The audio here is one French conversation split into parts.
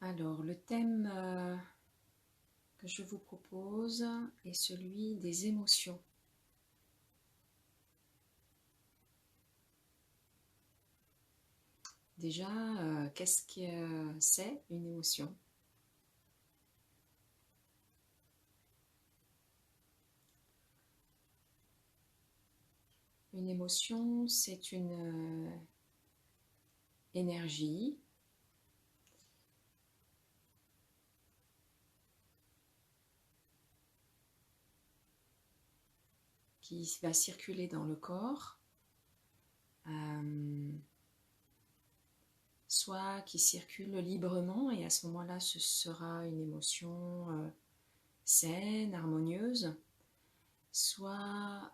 Alors, le thème que je vous propose est celui des émotions. Déjà, qu'est-ce que c'est une émotion? Une émotion, c'est une énergie qui va circuler dans le corps, soit qui circule librement, et à ce moment-là, ce sera une émotion saine, harmonieuse, soit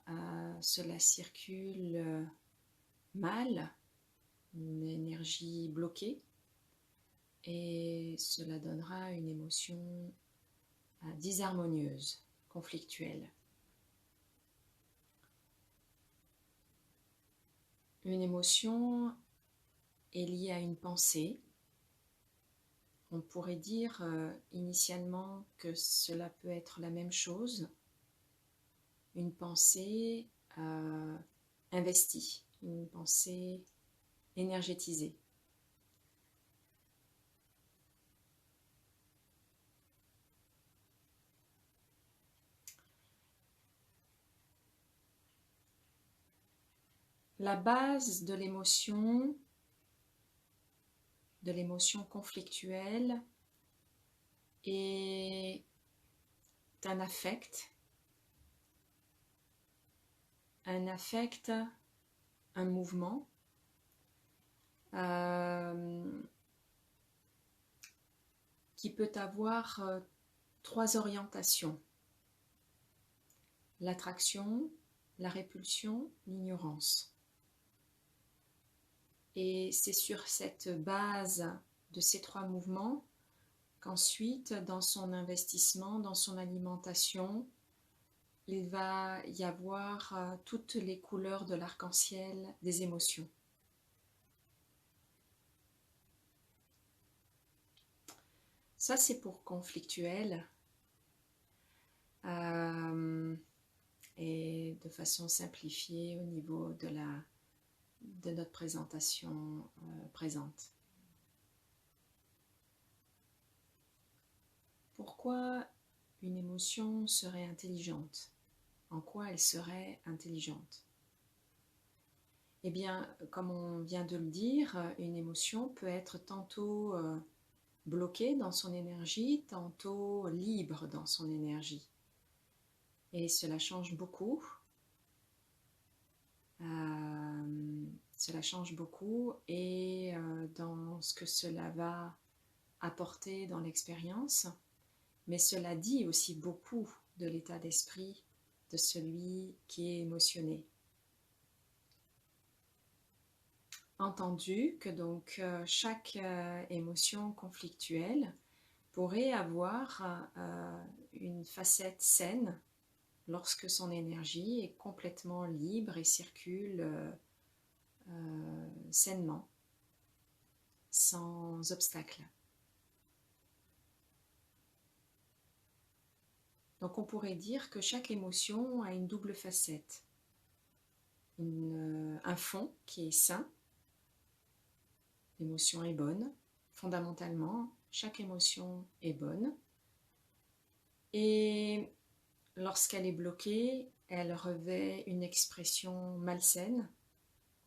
cela circule mal, une énergie bloquée, et cela donnera une émotion disharmonieuse, conflictuelle. Une émotion est liée à une pensée. On pourrait dire initialement que cela peut être la même chose, une pensée investie, une pensée énergétisée. La base de l'émotion conflictuelle est un affect, un mouvement, qui peut avoir trois orientations: l'attraction, la répulsion, l'ignorance. Et c'est sur cette base de ces trois mouvements qu'ensuite, dans son investissement, dans son alimentation, il va y avoir toutes les couleurs de l'arc-en-ciel des émotions. Ça, c'est pour conflictuel. Et de façon simplifiée au niveau de notre présentation présente. Pourquoi une émotion serait intelligente? En quoi elle serait intelligente? Eh bien, comme on vient de le dire, une émotion peut être tantôt bloquée dans son énergie, tantôt libre dans son énergie. Et cela change beaucoup. Cela change beaucoup, et dans ce que cela va apporter dans l'expérience, mais cela dit aussi beaucoup de l'état d'esprit de celui qui est émotionné. Entendu que donc chaque émotion conflictuelle pourrait avoir une facette saine lorsque son énergie est complètement libre et circule sainement, sans obstacle. Donc on pourrait dire que chaque émotion a une double facette. Un fond qui est sain, l'émotion est bonne, fondamentalement, chaque émotion est bonne. Et lorsqu'elle est bloquée, elle revêt une expression malsaine,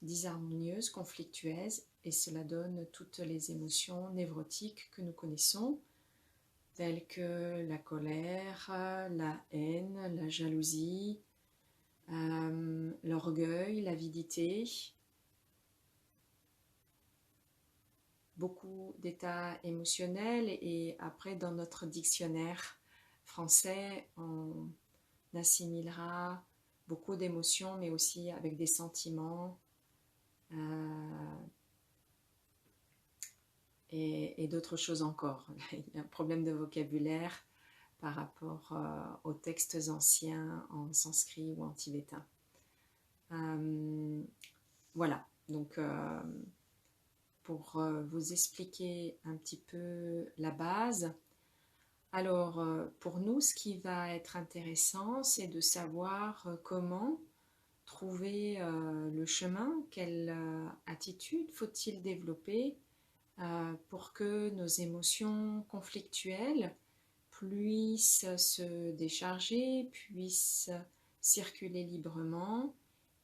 disharmonieuse, conflictueuse, et cela donne toutes les émotions névrotiques que nous connaissons, telles que la colère, la haine, la jalousie, l'orgueil, l'avidité. Beaucoup d'états émotionnels, et après dans notre dictionnaire français, on assimilera beaucoup d'émotions, mais aussi avec des sentiments et d'autres choses encore. Il y a un problème de vocabulaire par rapport aux textes anciens en sanskrit ou en tibétain. Voilà, donc pour vous expliquer un petit peu la base. Alors, pour nous, ce qui va être intéressant, c'est de savoir comment trouver le chemin, quelle attitude faut-il développer pour que nos émotions conflictuelles puissent se décharger, puissent circuler librement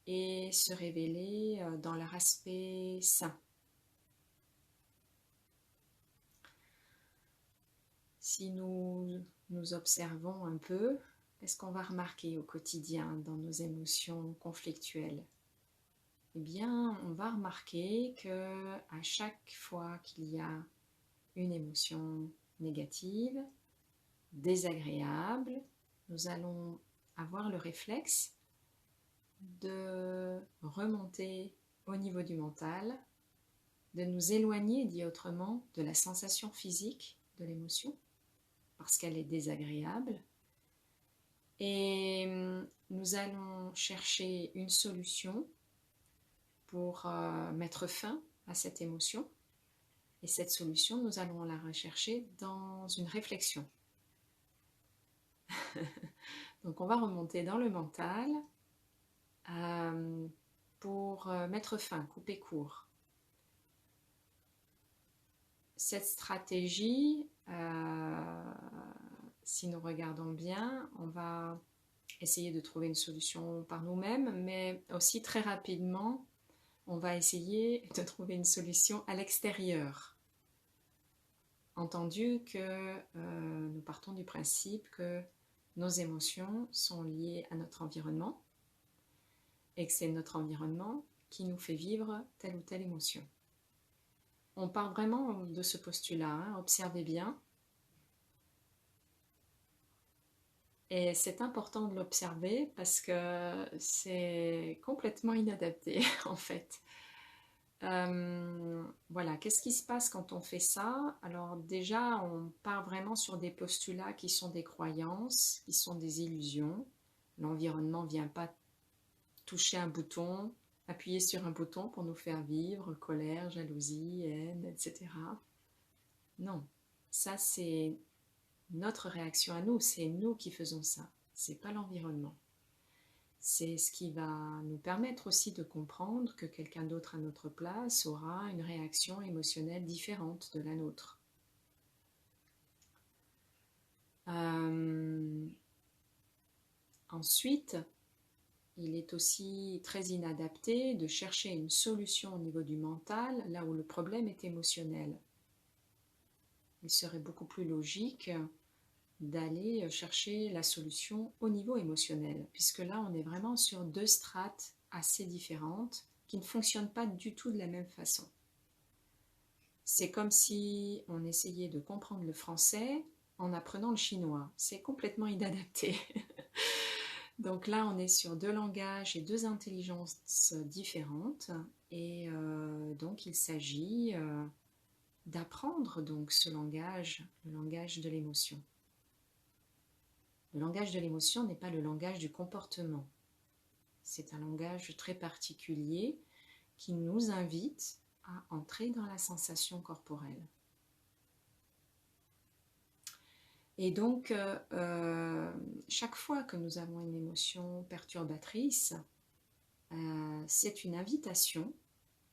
et se révéler dans leur aspect sain. Si nous nous observons un peu, qu'est-ce qu'on va remarquer au quotidien dans nos émotions conflictuelles? Eh bien, on va remarquer que à chaque fois qu'il y a une émotion négative, désagréable, nous allons avoir le réflexe de remonter au niveau du mental, de nous éloigner, dit autrement, de la sensation physique de l'émotion, parce qu'elle est désagréable. Et nous allons chercher une solution pour mettre fin à cette émotion. Et cette solution, nous allons la rechercher dans une réflexion. Donc on va remonter dans le mental pour mettre fin, couper court. Cette stratégie, si nous regardons bien, on va essayer de trouver une solution par nous-mêmes, mais aussi très rapidement, on va essayer de trouver une solution à l'extérieur. Entendu que nous partons du principe que nos émotions sont liées à notre environnement et que c'est notre environnement qui nous fait vivre telle ou telle émotion. On part vraiment de ce postulat, hein, observez bien. Et c'est important de l'observer parce que c'est complètement inadapté en fait. Voilà, qu'est-ce qui se passe quand on fait ça? Alors déjà, on part vraiment sur des postulats qui sont des croyances, qui sont des illusions. L'environnement ne vient pas toucher un bouton, appuyer sur un bouton pour nous faire vivre colère, jalousie, haine, etc. Non, ça c'est notre réaction à nous, c'est nous qui faisons ça, c'est pas l'environnement. C'est ce qui va nous permettre aussi de comprendre que quelqu'un d'autre à notre place aura une réaction émotionnelle différente de la nôtre. Ensuite, il est aussi très inadapté de chercher une solution au niveau du mental, là où le problème est émotionnel. Il serait beaucoup plus logique d'aller chercher la solution au niveau émotionnel, puisque là on est vraiment sur deux strates assez différentes qui ne fonctionnent pas du tout de la même façon. C'est comme si on essayait de comprendre le français en apprenant le chinois. C'est complètement inadapté. Donc là on est sur deux langages et deux intelligences différentes et donc il s'agit d'apprendre donc ce langage, le langage de l'émotion. Le langage de l'émotion n'est pas le langage du comportement. C'est un langage très particulier qui nous invite à entrer dans la sensation corporelle. Et donc, chaque fois que nous avons une émotion perturbatrice, c'est une invitation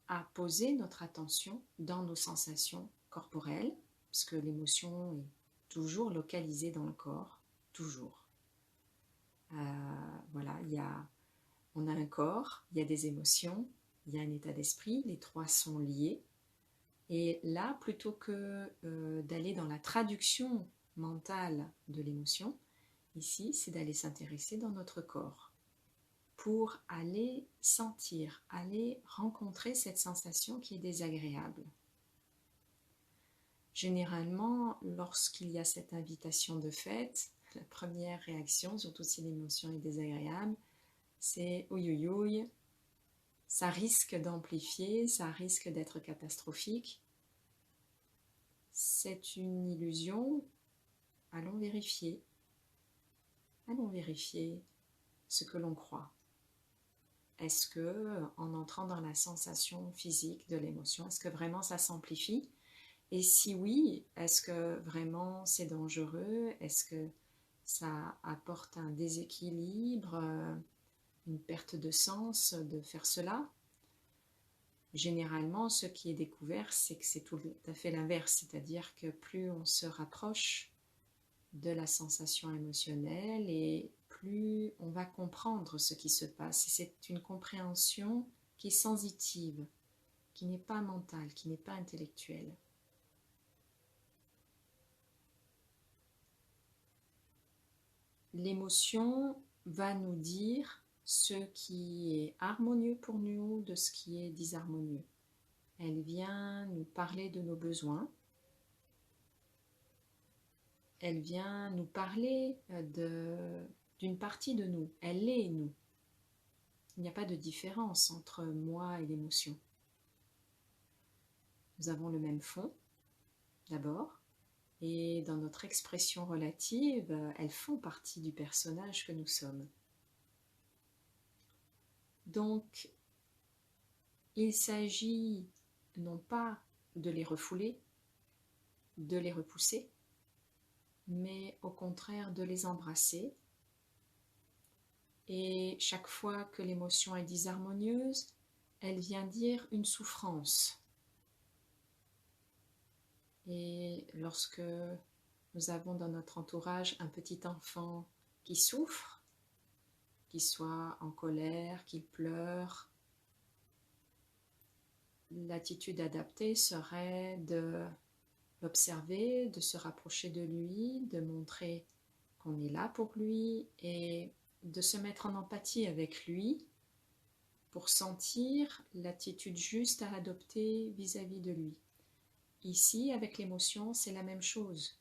à poser notre attention dans nos sensations corporelles, parce que l'émotion est toujours localisée dans le corps, toujours. Voilà, on a un corps, il y a des émotions, il y a un état d'esprit, les trois sont liés. Et là, plutôt que d'aller dans la traduction mentale de l'émotion, ici, c'est d'aller s'intéresser dans notre corps pour aller sentir, aller rencontrer cette sensation qui est désagréable. Généralement, lorsqu'il y a cette invitation de fait, la première réaction, surtout si l'émotion est désagréable, c'est ouïe ouïe ouïe, ça risque d'amplifier, ça risque d'être catastrophique. C'est une illusion, allons vérifier ce que l'on croit. Est-ce que, en entrant dans la sensation physique de l'émotion, est-ce que vraiment ça s'amplifie? Et si oui, est-ce que vraiment c'est dangereux? Est-ce que ça apporte un déséquilibre, une perte de sens de faire cela? Généralement, ce qui est découvert, c'est que c'est tout à fait l'inverse, c'est-à-dire que plus on se rapproche de la sensation émotionnelle et plus on va comprendre ce qui se passe. Et c'est une compréhension qui est sensitive, qui n'est pas mentale, qui n'est pas intellectuelle. L'émotion va nous dire ce qui est harmonieux pour nous de ce qui est disharmonieux. Elle vient nous parler de nos besoins. Elle vient nous parler d'une partie de nous. Elle est nous. Il n'y a pas de différence entre moi et l'émotion. Nous avons le même fond, d'abord, et dans notre expression relative, elles font partie du personnage que nous sommes. Donc, il s'agit non pas de les refouler, de les repousser, mais au contraire de les embrasser. Et chaque fois que l'émotion est disharmonieuse, elle vient dire une souffrance. Et lorsque nous avons dans notre entourage un petit enfant qui souffre, qui soit en colère, qu'il pleure, l'attitude adaptée serait de l'observer, de se rapprocher de lui, de montrer qu'on est là pour lui et de se mettre en empathie avec lui pour sentir l'attitude juste à adopter vis-à-vis de lui. Ici, avec l'émotion, c'est la même chose.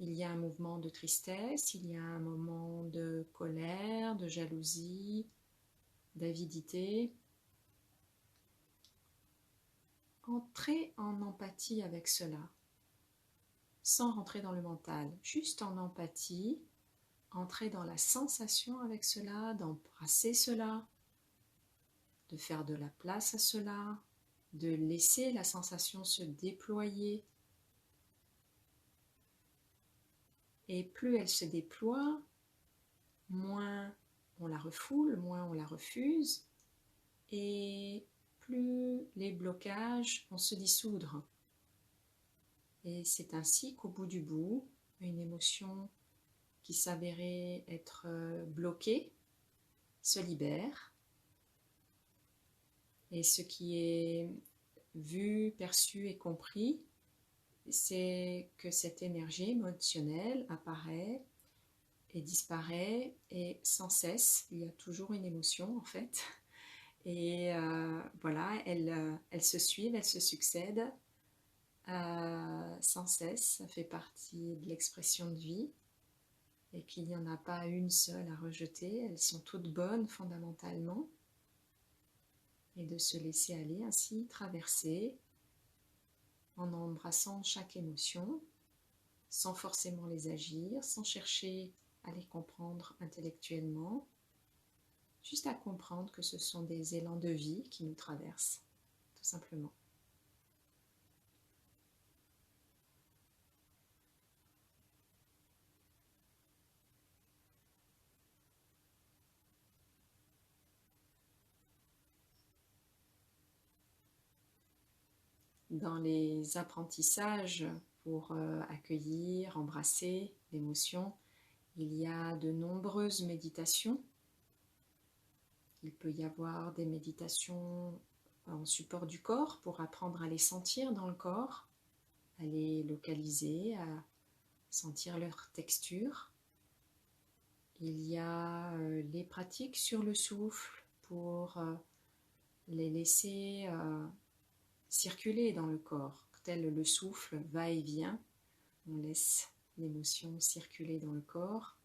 Il y a un mouvement de tristesse, il y a un moment de colère, de jalousie, d'avidité. Entrez en empathie avec cela, sans rentrer dans le mental, juste en empathie, entrez dans la sensation avec cela, d'embrasser cela, de faire de la place à cela, de laisser la sensation se déployer. Et plus elle se déploie, moins on la refoule, moins on la refuse, et plus les blocages vont se dissoudre. Et c'est ainsi qu'au bout du bout, une émotion qui s'avérait être bloquée se libère. Et ce qui est vu, perçu et compris, c'est que cette énergie émotionnelle apparaît et disparaît et sans cesse, il y a toujours une émotion en fait. Et voilà, elles se suivent, elles se succèdent sans cesse, ça fait partie de l'expression de vie et qu'il n'y en a pas une seule à rejeter, elles sont toutes bonnes fondamentalement. Et de se laisser aller ainsi, traverser, en embrassant chaque émotion, sans forcément les agir, sans chercher à les comprendre intellectuellement, juste à comprendre que ce sont des élans de vie qui nous traversent, tout simplement. Dans les apprentissages pour accueillir, embrasser l'émotion, il y a de nombreuses méditations. Il peut y avoir des méditations en support du corps pour apprendre à les sentir dans le corps, à les localiser, à sentir leur texture. Il y a les pratiques sur le souffle pour les laisser circuler dans le corps. Tel le souffle va et vient, on laisse l'émotion circuler dans le corps.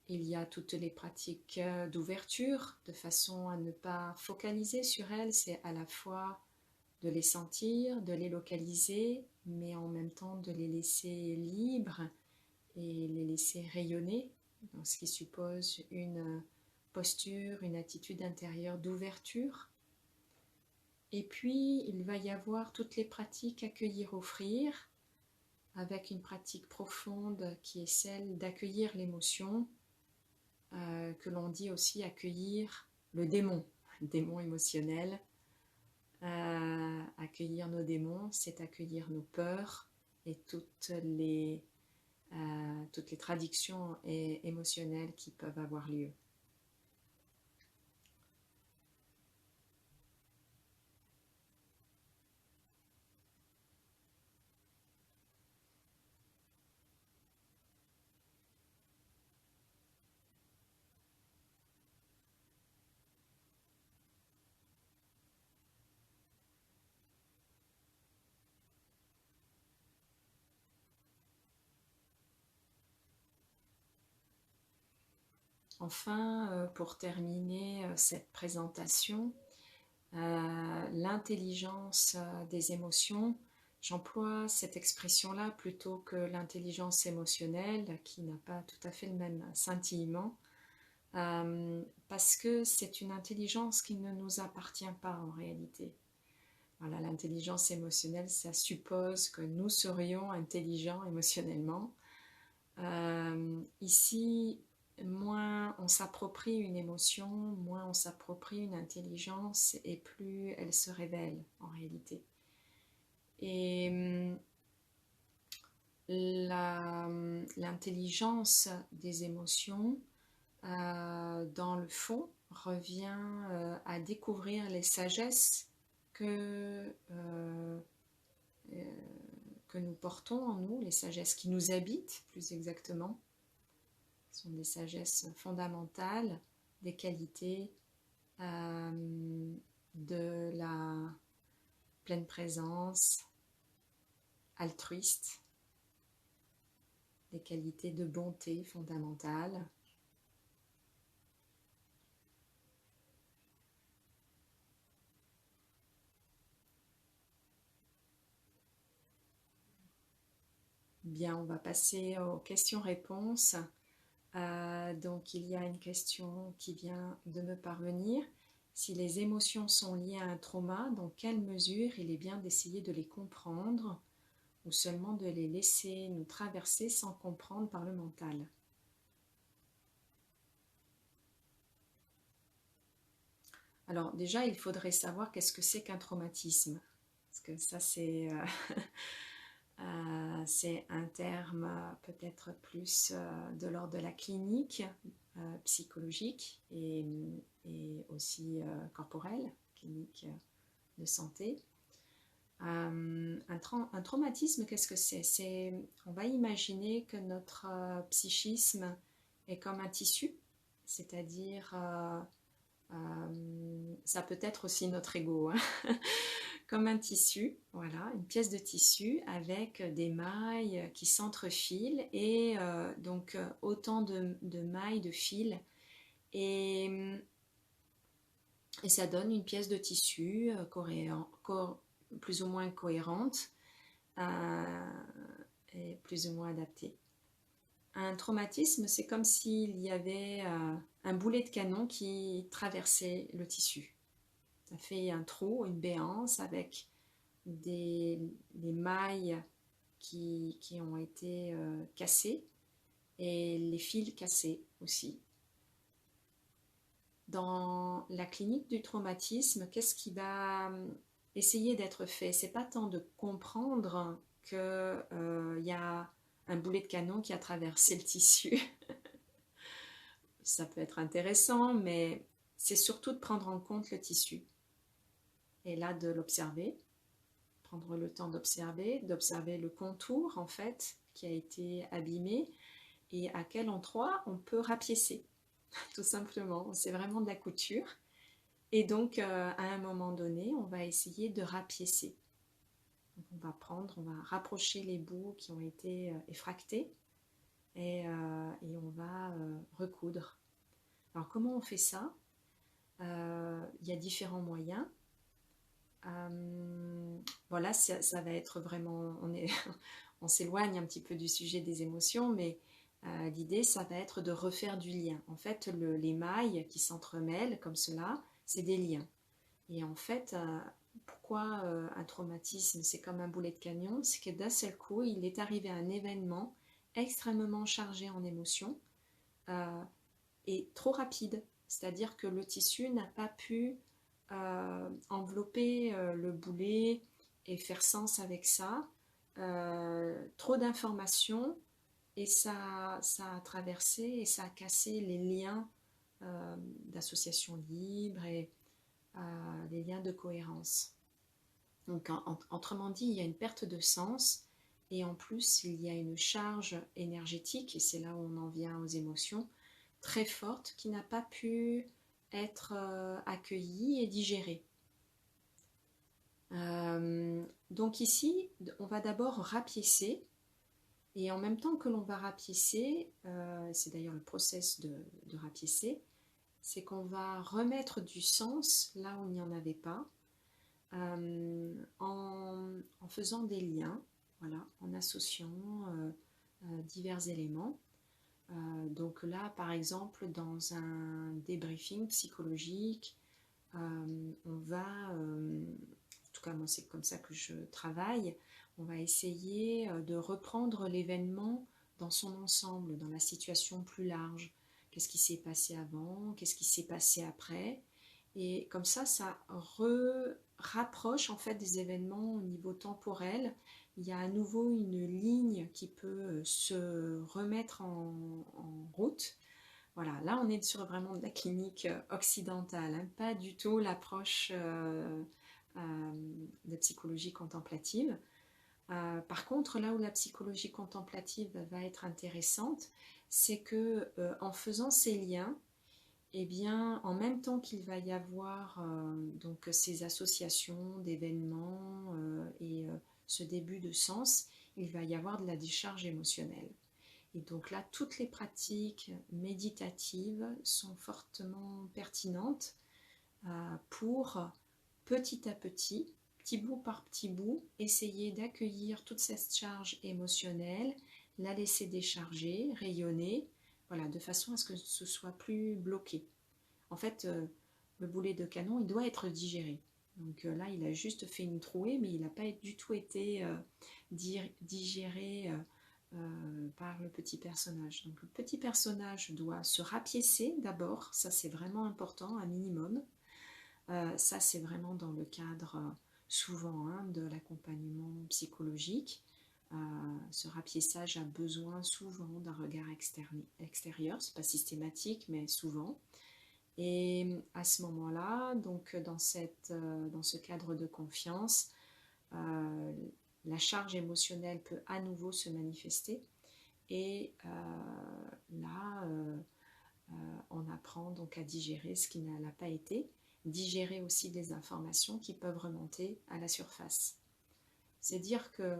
Il y a toutes les pratiques d'ouverture, de façon à ne pas focaliser sur elles, c'est à la fois de les sentir, de les localiser, mais en même temps de les laisser libres et les laisser rayonner donc ce qui suppose une posture, une attitude intérieure d'ouverture. Et puis, il va y avoir toutes les pratiques accueillir-offrir, avec une pratique profonde qui est celle d'accueillir l'émotion, que l'on dit aussi accueillir le démon émotionnel. Accueillir nos démons, c'est accueillir nos peurs et toutes les traductions émotionnelles qui peuvent avoir lieu. Enfin, pour terminer cette présentation, l'intelligence des émotions, j'emploie cette expression-là plutôt que l'intelligence émotionnelle, qui n'a pas tout à fait le même scintillement, parce que c'est une intelligence qui ne nous appartient pas en réalité. Voilà, l'intelligence émotionnelle, ça suppose que nous serions intelligents émotionnellement. Ici, moins on s'approprie une émotion, moins on s'approprie une intelligence et plus elle se révèle en réalité. Et l'intelligence des émotions, dans le fond, revient à découvrir les sagesses que nous portons en nous, les sagesses qui nous habitent plus exactement. Ce sont des sagesses fondamentales, des qualités de la pleine présence altruiste, des qualités de bonté fondamentales. Bien, on va passer aux questions-réponses. Donc, il y a une question qui vient de me parvenir. Si les émotions sont liées à un trauma, dans quelle mesure il est bien d'essayer de les comprendre ou seulement de les laisser nous traverser sans comprendre par le mental? Alors déjà, il faudrait savoir qu'est-ce que c'est qu'un traumatisme. Parce que ça, c'est un terme peut-être plus de l'ordre de la clinique, psychologique et aussi corporelle, clinique de santé. Un traumatisme, qu'est-ce que c'est? On va imaginer que notre psychisme est comme un tissu, c'est-à-dire ça peut être aussi notre ego, hein. Comme un tissu, voilà, une pièce de tissu avec des mailles qui s'entrefilent et donc autant de mailles, de fils et ça donne une pièce de tissu plus ou moins cohérente et plus ou moins adaptée. Un traumatisme, c'est comme s'il y avait un boulet de canon qui traversait le tissu. Ça fait un trou, une béance avec des mailles qui ont été cassées et les fils cassés aussi. Dans la clinique du traumatisme, qu'est-ce qui va essayer d'être fait? C'est pas tant de comprendre qu'il y a un boulet de canon qui a traversé le tissu. Ça peut être intéressant, mais c'est surtout de prendre en compte le tissu. Et là, de l'observer, prendre le temps d'observer le contour, en fait, qui a été abîmé et à quel endroit on peut rapiécer, tout simplement. C'est vraiment de la couture. Et donc, à un moment donné, on va essayer de rapiécer. Donc, on va rapprocher les bouts qui ont été effractés et on va recoudre. Alors, comment on fait ça? Il y a différents moyens. Voilà, ça va être vraiment, on s'éloigne un petit peu du sujet des émotions, mais L'idée, ça va être de refaire du lien. En fait, les mailles qui s'entremêlent comme cela, c'est des liens. Et en fait, pourquoi un traumatisme, c'est comme un boulet de canon? C'est que d'un seul coup, il est arrivé un événement extrêmement chargé en émotions et trop rapide. C'est-à-dire que le tissu n'a pas pu envelopper le boulet et faire sens avec ça. Trop d'informations et ça a traversé et ça a cassé les liens d'association libre et les liens de cohérence. Donc, autrement dit, il y a une perte de sens et en plus, il y a une charge énergétique, et c'est là où on en vient aux émotions, très forte qui n'a pas pu être accueillie et digérée. Donc ici, on va d'abord rapiécer, et en même temps que l'on va rapiécer, c'est d'ailleurs le process de rapiécer, c'est qu'on va remettre du sens là où il n'y en avait pas, en faisant des liens, voilà, en associant divers éléments. Donc là, par exemple, dans un débriefing psychologique, on va, en tout cas moi c'est comme ça que je travaille, on va essayer de reprendre l'événement dans son ensemble, dans la situation plus large. Qu'est-ce qui s'est passé avant? Qu'est-ce qui s'est passé après? Et comme ça rapproche en fait des événements au niveau temporel. Il y a à nouveau une ligne qui peut se remettre en route. Voilà, là on est sur vraiment de la clinique occidentale, hein, pas du tout l'approche de psychologie contemplative. Par contre, là où la psychologie contemplative va être intéressante, c'est que en faisant ces liens, eh bien, en même temps qu'il va y avoir donc ces associations d'événements et ce début de sens, il va y avoir de la décharge émotionnelle. Et donc là, toutes les pratiques méditatives sont fortement pertinentes pour petit à petit bout par petit bout, essayer d'accueillir toute cette charge émotionnelle, la laisser décharger, rayonner, voilà, de façon à ce que ce soit plus bloqué. En fait, le boulet de canon, il doit être digéré. Donc là, il a juste fait une trouée, mais il n'a pas du tout été digéré par le petit personnage. Donc le petit personnage doit se rapiécer d'abord, ça c'est vraiment important, un minimum. Ça c'est vraiment dans le cadre souvent de l'accompagnement psychologique. Ce rapiéçage a besoin souvent d'un regard extérieur, c'est pas systématique, mais souvent. Et à ce moment-là, donc dans ce cadre de confiance, la charge émotionnelle peut à nouveau se manifester. Et là, on apprend donc à digérer ce qui n'a pas été, digérer aussi des informations qui peuvent remonter à la surface. C'est dire que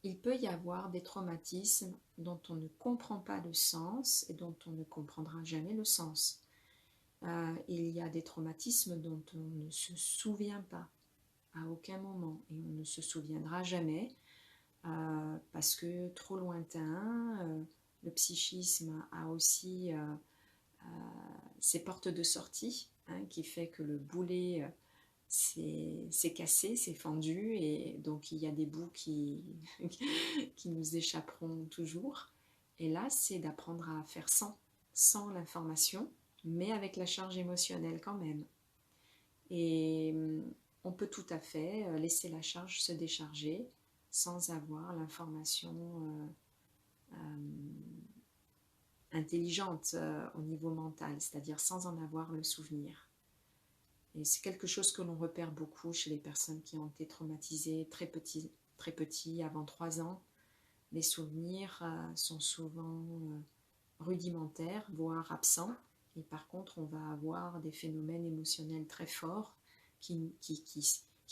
il peut y avoir des traumatismes dont on ne comprend pas le sens et dont on ne comprendra jamais le sens. Il y a des traumatismes dont on ne se souvient pas à aucun moment et on ne se souviendra jamais parce que trop lointain. Le psychisme a aussi ses portes de sortie qui fait que le boulet c'est cassé, c'est fendu et donc il y a des bouts qui nous échapperont toujours. Et là, c'est d'apprendre à faire sans l'information, mais avec la charge émotionnelle quand même. Et on peut tout à fait laisser la charge se décharger sans avoir l'information intelligente au niveau mental, c'est-à-dire sans en avoir le souvenir. Et c'est quelque chose que l'on repère beaucoup chez les personnes qui ont été traumatisées très petits, avant 3 ans. Les souvenirs sont souvent rudimentaires, voire absents. Et par contre, on va avoir des phénomènes émotionnels très forts qui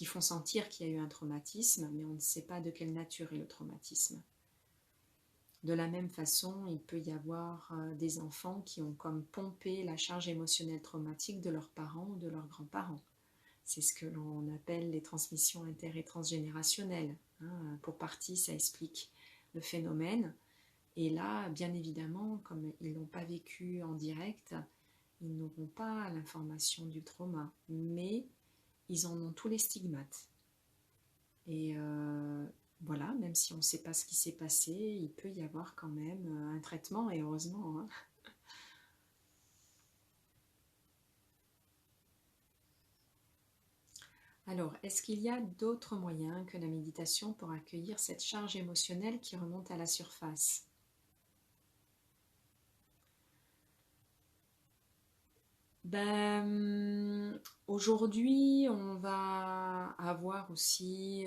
font sentir qu'il y a eu un traumatisme, mais on ne sait pas de quelle nature est le traumatisme. De la même façon, il peut y avoir des enfants qui ont comme pompé la charge émotionnelle traumatique de leurs parents ou de leurs grands-parents. C'est ce que l'on appelle les transmissions inter- et transgénérationnelles. Pour partie, ça explique le phénomène. Et là, bien évidemment, comme ils n'ont pas vécu en direct, ils n'auront pas l'information du trauma, mais ils en ont tous les stigmates. Et voilà, même si on ne sait pas ce qui s'est passé, il peut y avoir quand même un traitement, et heureusement, hein. Alors, est-ce qu'il y a d'autres moyens que la méditation pour accueillir cette charge émotionnelle qui remonte à la surface? Ben, aujourd'hui, on va avoir aussi,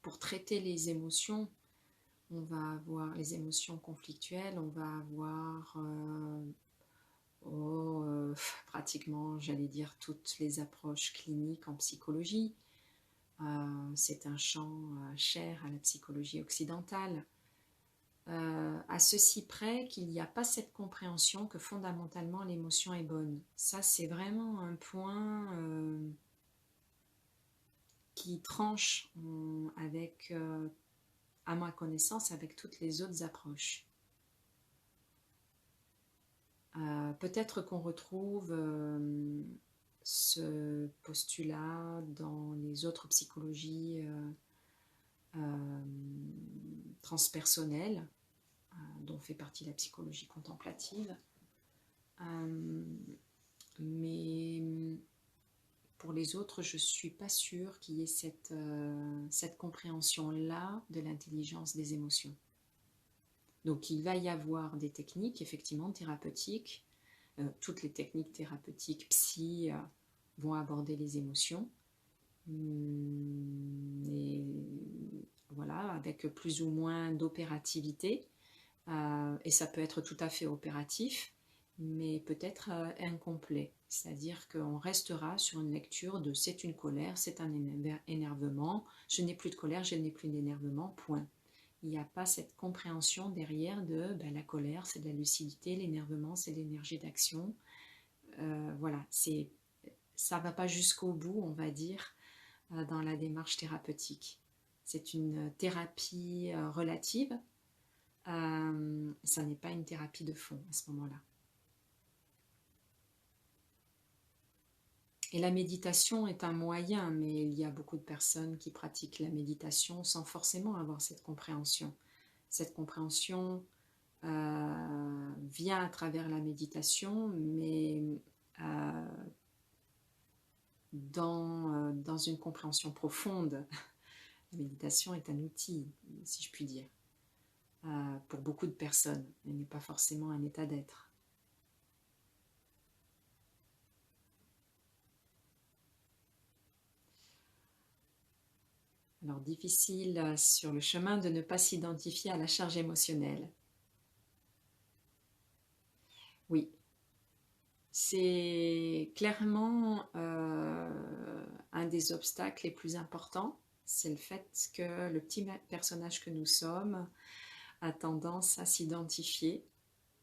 pour traiter les émotions, on va avoir les émotions conflictuelles, on va avoir pratiquement, j'allais dire, toutes les approches cliniques en psychologie. C'est un champ cher à la psychologie occidentale. À ceci près qu'il n'y a pas cette compréhension que fondamentalement l'émotion est bonne. Ça, c'est vraiment un point qui tranche avec, à ma connaissance, avec toutes les autres approches. Peut-être qu'on retrouve ce postulat dans les autres psychologies transpersonnelles, dont fait partie la psychologie contemplative. Mais pour les autres, je ne suis pas sûre qu'il y ait cette compréhension-là de l'intelligence des émotions. Donc il va y avoir des techniques, effectivement, thérapeutiques. Toutes les techniques thérapeutiques psy vont aborder les émotions. Et voilà, avec plus ou moins d'opérativité. Et ça peut être tout à fait opératif, mais peut-être incomplet. C'est-à-dire qu'on restera sur une lecture de c'est une colère, c'est un énervement, je n'ai plus de colère, je n'ai plus d'énervement, point. Il n'y a pas cette compréhension derrière de la colère, c'est de la lucidité, l'énervement, c'est de l'énergie d'action. Voilà, ça ne va pas jusqu'au bout, on va dire, dans la démarche thérapeutique. C'est une thérapie relative, ça n'est pas une thérapie de fond à ce moment-là. Et la méditation est un moyen, mais il y a beaucoup de personnes qui pratiquent la méditation sans forcément avoir cette compréhension. Cette compréhension vient à travers la méditation, mais dans une compréhension profonde. La méditation est un outil, si je puis dire, pour beaucoup de personnes. Elle n'est pas forcément un état d'être. Alors, difficile sur le chemin de ne pas s'identifier à la charge émotionnelle. Oui, c'est clairement un des obstacles les plus importants. C'est le fait que le petit personnage que nous sommes a tendance à s'identifier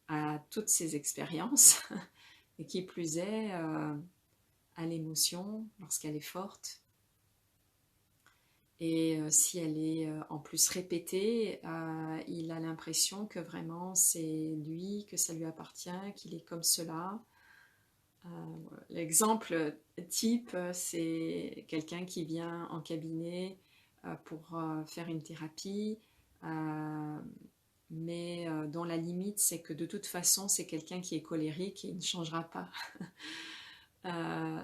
à toutes ces expériences, et qui plus est, à l'émotion lorsqu'elle est forte. Et si elle est en plus répétée, il a l'impression que vraiment c'est lui, que ça lui appartient, qu'il est comme cela. L'exemple type, c'est quelqu'un qui vient en cabinet pour faire une thérapie, mais dont la limite c'est que de toute façon c'est quelqu'un qui est colérique et il ne changera pas.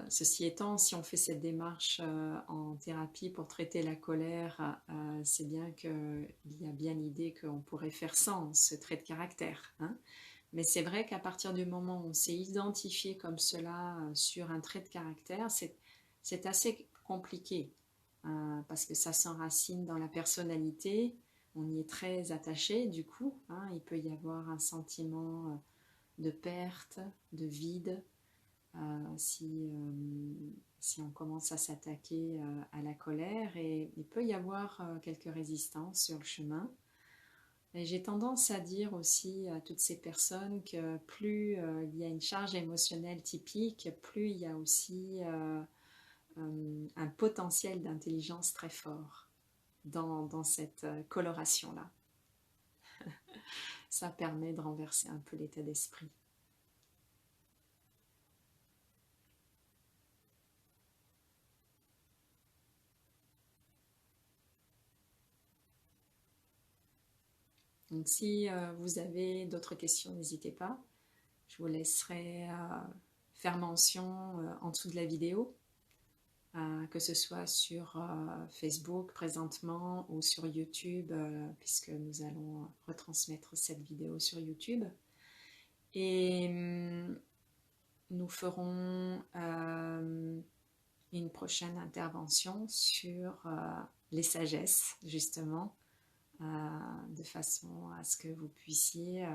Ceci étant, si on fait cette démarche en thérapie pour traiter la colère, c'est bien qu'il y a bien l'idée qu'on pourrait faire sans ce trait de caractère, hein. Mais c'est vrai qu'à partir du moment où on s'est identifié comme cela sur un trait de caractère, c'est assez compliqué parce que ça s'enracine dans la personnalité, on y est très attaché du coup, hein. Il peut y avoir un sentiment de perte, de vide, si on commence à s'attaquer à la colère, et il peut y avoir quelques résistances sur le chemin. Et j'ai tendance à dire aussi à toutes ces personnes que plus il y a une charge émotionnelle typique, plus il y a aussi un potentiel d'intelligence très fort dans cette coloration-là. Ça permet de renverser un peu l'état d'esprit. Donc si vous avez d'autres questions, n'hésitez pas. Je vous laisserai faire mention en dessous de la vidéo, que ce soit sur Facebook présentement ou sur YouTube, puisque nous allons retransmettre cette vidéo sur YouTube. Et nous ferons une prochaine intervention sur les sagesses, justement, de façon à ce que vous puissiez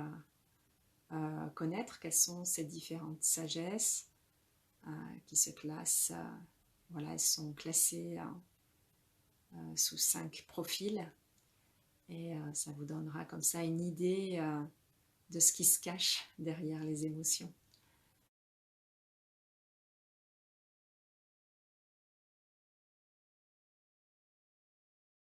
connaître quelles sont ces différentes sagesses qui se classent. Voilà, elles sont classées sous 5 profils et ça vous donnera comme ça une idée de ce qui se cache derrière les émotions.